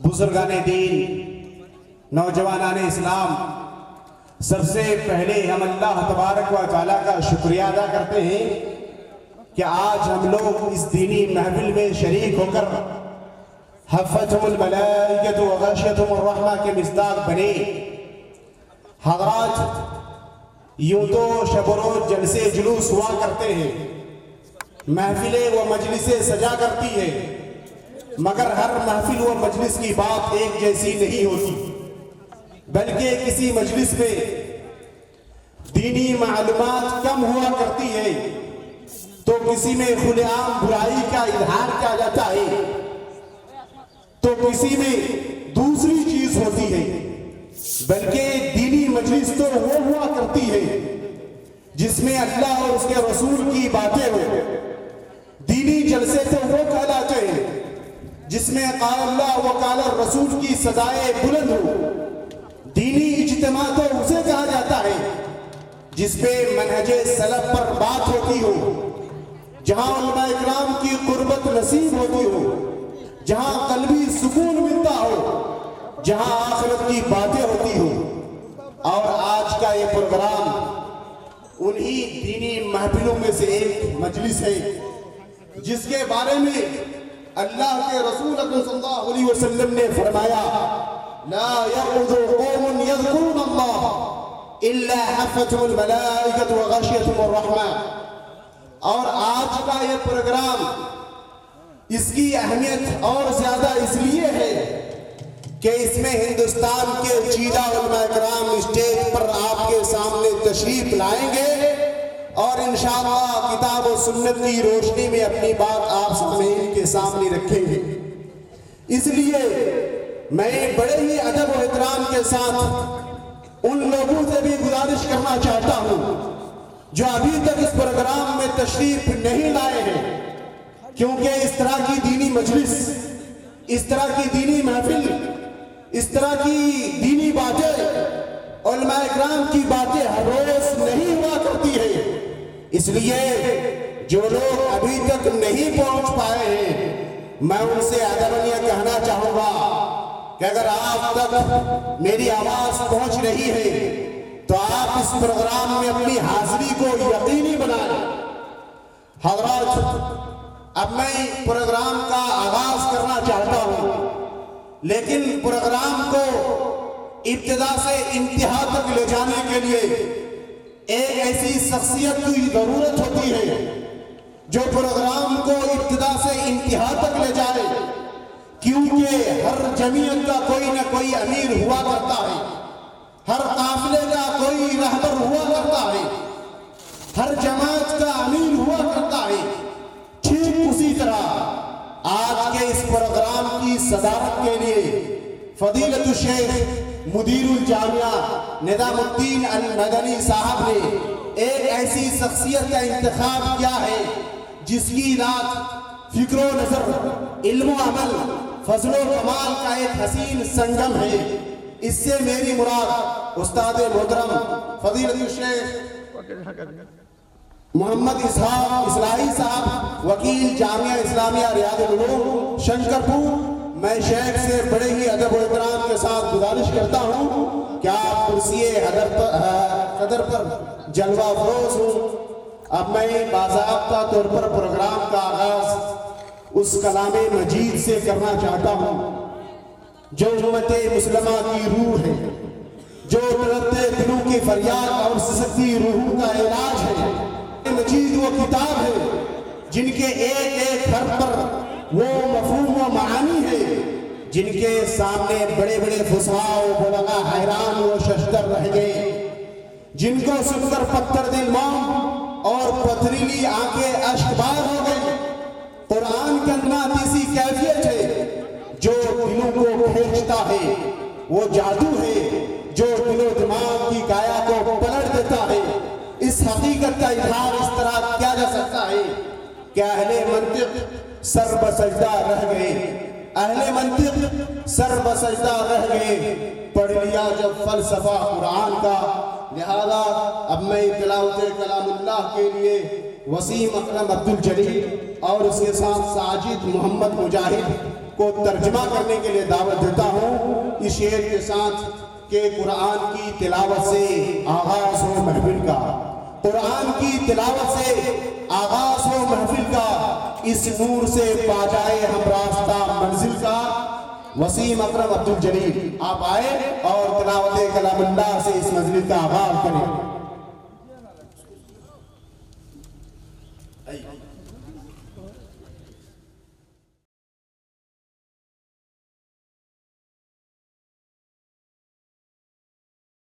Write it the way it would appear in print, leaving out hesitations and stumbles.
بزرگان دین، نوجوانان اسلام، سب سے پہلے ہم اللہ تبارک و تعالیٰ کا شکریہ ادا کرتے ہیں کہ آج ہم لوگ اس دینی محفل میں شریک ہو کر حفتہم الملائکۃ وغشیتہم الرحمہ کے مصداق بنے۔ حضرات، یوں تو شب و روز جلسے جلوس ہوا کرتے ہیں، محفلیں و مجلسیں سجا کرتی ہیں، مگر ہر محفل و مجلس کی بات ایک جیسی نہیں ہوتی، بلکہ کسی مجلس میں دینی معلومات کم ہوا کرتی ہے تو کسی میں کھلے عام برائی کا اظہار کیا جاتا ہے، تو کسی میں دوسری چیز ہوتی ہے۔ بلکہ دینی مجلس تو وہ ہوا کرتی ہے جس میں اللہ اور اس کے رسول کی باتیں ہو۔ دینی جلسے تو وہ کہلاتے ہیں جس میں قال اللہ و قال الرسول کی سزائے بلند ہو۔ دینی اجتماع تو اسے کہا جاتا ہے جس پہ منہج سلف پر بات ہوتی ہو، جہاں علماء اکرام کی قربت نصیب ہوتی ہو، جہاں قلبی سکون ملتا ہو، جہاں آخرت کی باتیں ہوتی ہو۔ اور آج کا یہ پروگرام انہی دینی محفلوں میں سے ایک مجلس ہے جس کے بارے میں اللہ کے رسول صلی اللہ علیہ وسلم نے فرمایا لا يقعد قوم يذكرون الله الا حفتهم الملائکۃ وغشیتہم الرحمہ۔ اور آج کا یہ پروگرام اس کی اہمیت اور زیادہ اس لیے ہے کہ اس میں ہندوستان کے چیدہ علماء کرام اسٹیج پر آپ کے سامنے تشریف لائیں گے اور انشاءاللہ کتاب و سنت کی روشنی میں اپنی بات آپ سامعین کے سامنے رکھیں گے۔ اس لیے میں بڑے ہی ادب و احترام کے ساتھ ان لوگوں سے بھی گزارش کرنا چاہتا ہوں جو ابھی تک اس پروگرام میں تشریف نہیں لائے ہیں، کیونکہ اس طرح کی دینی مجلس، اس طرح کی دینی محفل، اس طرح کی دینی باتیں، علماء اکرام کی باتیں ہر روز نہیں ہوا کرتی ہے۔ اس لیے جو لوگ ابھی تک نہیں پہنچ پائے ہیں، میں ان سے ادباً یہ کہنا چاہوں گا کہ اگر آپ تک میری آواز پہنچ رہی ہے تو آپ اس پروگرام میں اپنی حاضری کو یقینی بنائیں۔ حضرات، اب میں پروگرام کا آغاز کرنا چاہتا ہوں، لیکن پروگرام کو ابتدا سے انتہا تک لے جانے کے لیے ایک ایسی شخصیت کی ضرورت ہوتی ہے جو پروگرام کو ابتدا سے انتہا تک لے جائے، کیونکہ ہر جمعیت کا کوئی نہ کوئی امیر ہوا کرتا ہے، ہر قافلے کا کوئی رہبر ہوا کرتا ہے، ہر جماعت کا امیر ہوا کرتا ہے۔ ٹھیک اسی طرح آج کے اس پروگرام کی صدارت کے لیے فضیلت الشیخ مدیر الجامعہ نظام الدین المدنی صاحب نے ایک ایسی شخصیت کا انتخاب کیا ہے جس کی ذات فکر و نظر، علم و عمل، فضل و کمال کا ایک حسین سنگم ہے۔ اس سے میری مراد استاد محترم فضیلت الشیخ محمد اسحاق اصلاحی صاحب، وکیل جامعہ اسلامیہ ریاض العلوم شنکرپور۔ میں شیخ سے بڑے ہی ادب و احترام کے ساتھ گزارش کرتا ہوں کہ آپ کرسی قدر پر جلوہ افروز ہوں۔ اب میں باضابطہ طور پر پروگرام کا آغاز اس کلام مجید سے کرنا چاہتا ہوں جو امت مسلمہ کی روح ہے، جو تڑپتے دلوں کی فریاد اور سسکتی روحوں کا علاج ہے۔ مجید وہ کتاب ہے جن کے ایک ایک حرف پر وہ مفہوم و معانی ہے جن کے سامنے بڑے بڑے فصحاء و بلغاء حیران و ششدر رہ گئے، جن کو سن کر پتھر دل موم اور پتھریلی آنکھیں اشکبار ہو گئی۔ قرآن کے اندر ایسی کیفیت ہے جو دلوں کو کھینچتا ہے، وہ جادو ہے جو دل و دماغ کی کایا کو پلٹ دیتا ہے۔ اس حقیقت کا اظہار اس طرح کیا جا سکتا ہے کہ اہل منطق سر بسجدہ رہ گئے، اہل منطق سر بسجدہ رہ گئے، پڑھ لیا جب فلسفہ قرآن کا۔ لہذا اب میں تلاوت کلام اللہ کے لیے وسیم اکرم عبدالجلیل اور اس کے ساتھ ساجد محمد مجاہد کو ترجمہ کرنے کے لیے دعوت دیتا ہوں اس شعر کے ساتھ کہ قرآن کی تلاوت سے آغاز ہو محفل کا، قرآن کی تلاوت سے آغاز ہو محفل کا، اس نور سے پا جائے ہم راستہ منزل کا۔ وسیم اکرم عبدالجلیل آپ آئے اور تلاوت کلام اللہ سے اس مجلس کا آغاز کریں۔